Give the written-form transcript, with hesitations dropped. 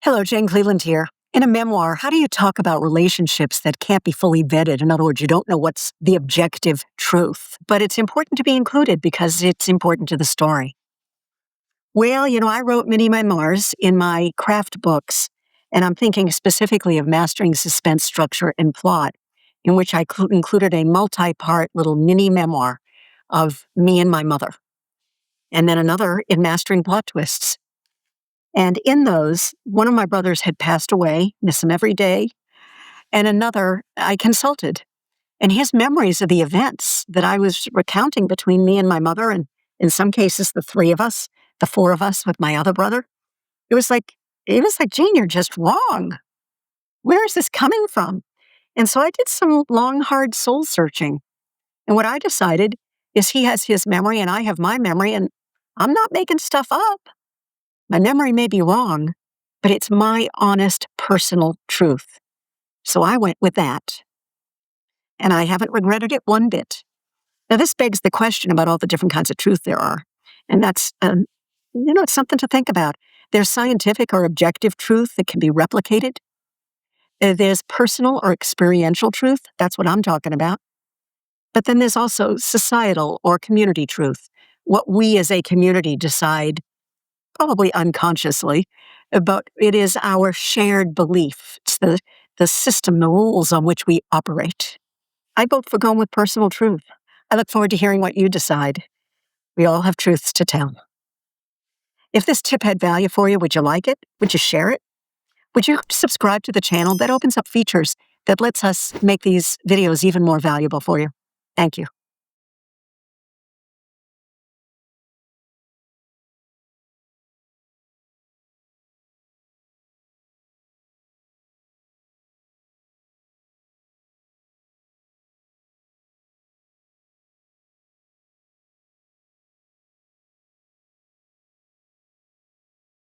Hello, Jane Cleland here. In a memoir, how do you talk about relationships that can't be fully vetted? In other words, you don't know what's the objective truth, but it's important to be included because it's important to the story. Well, I wrote mini-memoirs in my craft books, and I'm thinking specifically of mastering suspense, structure, and plot, in which I included a multi-part little mini-memoir of me and my mother, and then another in mastering plot twists. And in those, one of my brothers had passed away, miss him every day, and another I consulted. And his memories of the events that I was recounting between me and my mother, and in some cases, the three of us, the four of us with my other brother, it was like, Jane, you're just wrong. Where is this coming from? And so I did some long, hard soul searching. And what I decided is he has his memory and I have my memory, and I'm not making stuff up. My memory may be wrong, but it's my honest, personal truth. So I went with that. And I haven't regretted it one bit. Now, this begs the question about all the different kinds of truth there are. And that's, it's something to think about. There's scientific or objective truth that can be replicated. There's personal or experiential truth. That's what I'm talking about. But then there's also societal or community truth. What we as a community decide, probably unconsciously, but it is our shared belief. It's the system, the rules on which we operate. I vote for going with personal truth. I look forward to hearing what you decide. We all have truths to tell. If this tip had value for you, would you like it? Would you share it? Would you subscribe to the channel? That opens up features that lets us make these videos even more valuable for you. Thank you.